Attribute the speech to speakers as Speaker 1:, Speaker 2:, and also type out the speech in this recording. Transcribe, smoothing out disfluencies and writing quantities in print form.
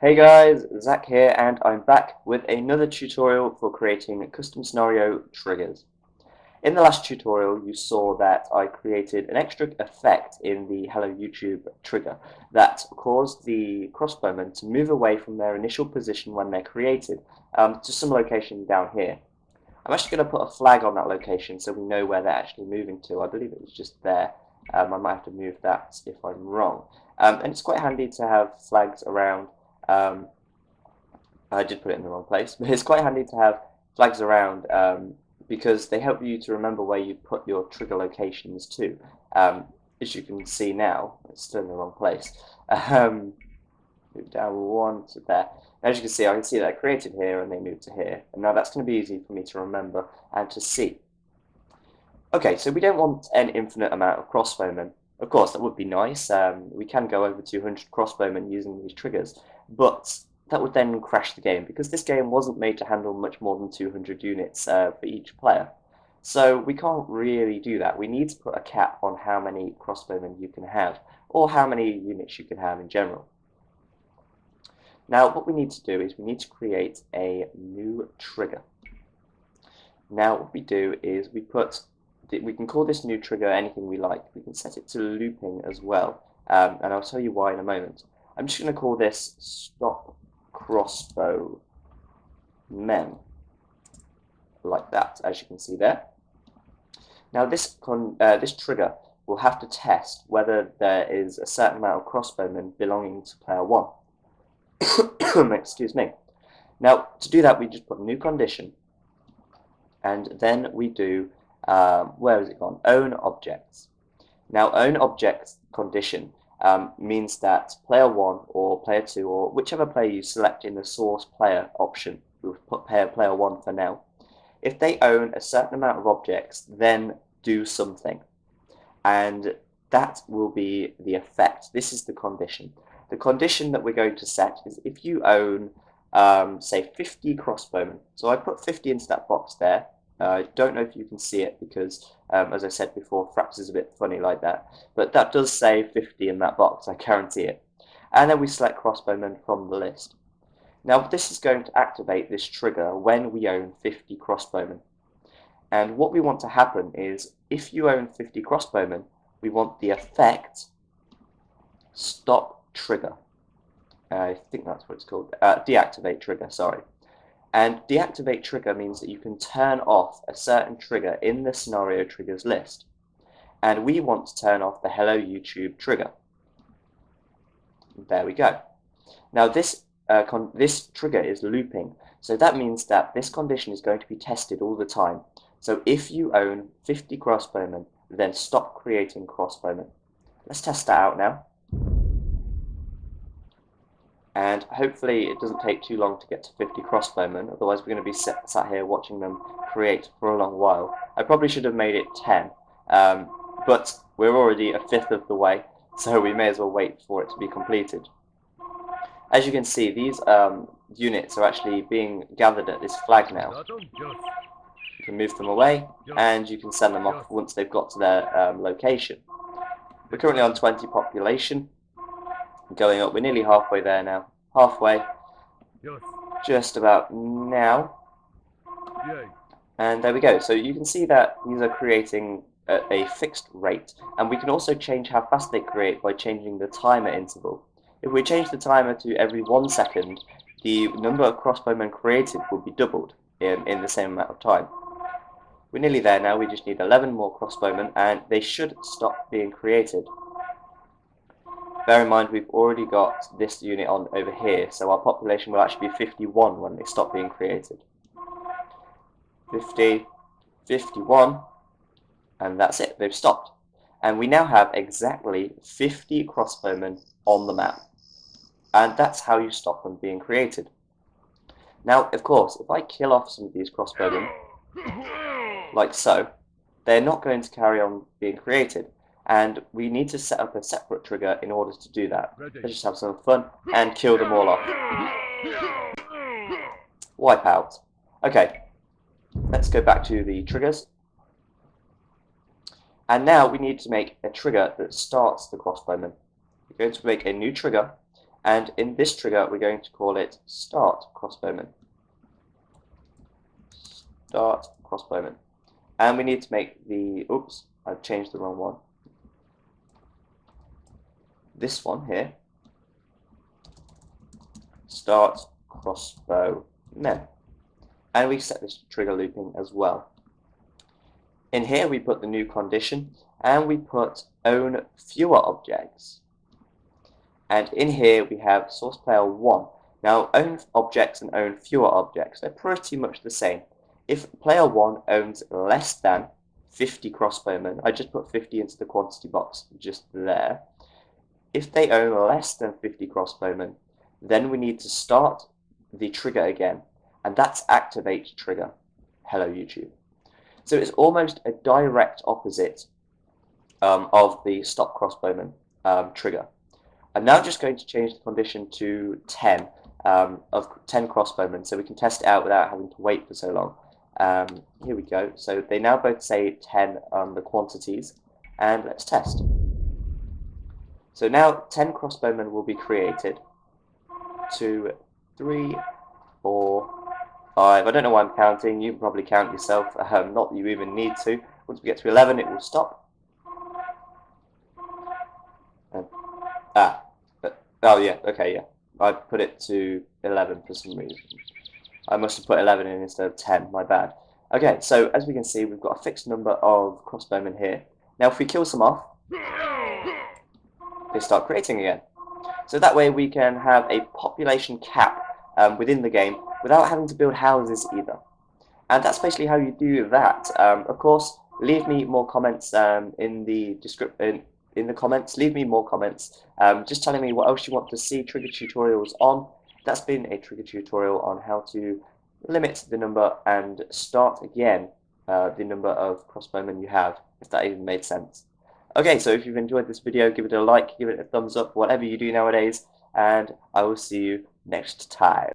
Speaker 1: Hey guys, Zach here, and I'm back with another tutorial for creating custom scenario triggers. In the last tutorial, you saw that I created an extra effect in the Hello YouTube trigger that caused the crossbowmen to move away from their initial position when they're created to some location down here. I'm actually going to put a flag on that location so we know where they're actually moving to. I believe it was just there. I might have to move that if I'm wrong. And it's quite handy to have flags around. I did put it in the wrong place, but it's quite handy to have flags around because they help you to remember where you put your trigger locations to. As you can see now, it's still in the wrong place. Move down one to there. As you can see, I can see that I created here and they moved to here. And now that's going to be easy for me to remember and to see. Okay, so we don't want an infinite amount of crossbowmen. Of course, that would be nice. We can go over 200 crossbowmen using these triggers, but that would then crash the game because this game wasn't made to handle much more than 200 units for each player. So we can't really do that. We need to put a cap on how many crossbowmen you can have, or how many units you can have in general. Now what we need to do is we need to create a new trigger. Now what we do is we can call this new trigger anything we like. We can set it to looping as well, and I'll tell you why in a moment. I'm just going to call this stop crossbow men, like that, as you can see there. Now this trigger will have to test whether there is a certain amount of crossbowmen belonging to player 1. Excuse me. Now to do that we just put a new condition, and then we do where has it gone? Own objects. Now own objects condition means that player 1 or player 2 or whichever player you select in the source player option, we'll put player 1 for now. If they own a certain amount of objects, then do something. And that will be the effect. This is the condition. The condition that we're going to set is if you own, say, 50 crossbowmen. So I put 50 into that box there. I don't know if you can see it because, as I said before, Fraps is a bit funny like that. But that does say 50 in that box, I guarantee it. And then we select crossbowmen from the list. Now this is going to activate this trigger when we own 50 crossbowmen. And what we want to happen is, if you own 50 crossbowmen, we want the effect stop trigger. I think that's what it's called. Deactivate trigger, sorry. And deactivate trigger means that you can turn off a certain trigger in the scenario triggers list. And we want to turn off the Hello YouTube trigger. There we go. Now this trigger is looping, so that means that this condition is going to be tested all the time. So if you own 50 crossbowmen, then stop creating crossbowmen. Let's test that out now. And hopefully it doesn't take too long to get to 50 crossbowmen, otherwise we're going to be sat here watching them create for a long while. I probably should have made it 10, but we're already a fifth of the way, so we may as well wait for it to be completed. As you can see, these units are actually being gathered at this flag now. You can move them away, and you can send them off once they've got to their location. We're currently on 20 population. Going up, we're nearly halfway there now. Halfway. Just about now. And there we go. So you can see that these are creating at a fixed rate. And we can also change how fast they create by changing the timer interval. If we change the timer to every 1 second, the number of crossbowmen created will be doubled in the same amount of time. We're nearly there now. We just need 11 more crossbowmen and they should stop being created. Bear in mind we've already got this unit on over here, so our population will actually be 51 when they stop being created. 50, 51, and that's it, they've stopped. And we now have exactly 50 crossbowmen on the map. And that's how you stop them being created. Now, of course, if I kill off some of these crossbowmen, like so, they're not going to carry on being created. And we need to set up a separate trigger in order to do that. Let's just have some fun and kill them all off. Wipe out. Okay, let's go back to the triggers. And now we need to make a trigger that starts the crossbowman. We're going to make a new trigger, And in this trigger, we're going to call it Start Crossbowman. Start Crossbowman. And we need to make the, oops, I've changed the wrong one. This one here, Start Crossbowmen. And we set this trigger looping as well. In here we put the new condition, and we put own fewer objects. And in here we have source player 1. Now own objects and own fewer objects, they're pretty much the same. If player 1 owns less than 50 crossbowmen, I just put 50 into the quantity box just there. If they own less than 50 crossbowmen, then we need to start the trigger again, and that's activate trigger. Hello YouTube. So it's almost a direct opposite of the stop crossbowman trigger. I'm now just going to change the condition to 10 of 10 crossbowmen, so we can test it out without having to wait for so long. Here we go. So they now both say 10 on the quantities, and let's test. So now 10 crossbowmen will be created. 2, 3, 4, 5. I don't know why I'm counting. You can probably count yourself. Not that you even need to. Once we get to 11, it will stop. Oh yeah, okay, yeah. I put it to 11 for some reason. I must have put 11 in instead of 10, my bad. Okay, so as we can see, we've got a fixed number of crossbowmen here. Now if we kill some off, they start creating again. So that way we can have a population cap within the game without having to build houses either. And that's basically how you do that. Of course, leave me more comments in the description. In the comments, leave me more comments, just telling me what else you want to see trigger tutorials on. That's been a trigger tutorial on how to limit the number and start again the number of crossbowmen you have, if that even made sense. Okay, so if you've enjoyed this video, give it a like, give it a thumbs up, whatever you do nowadays, and I will see you next time.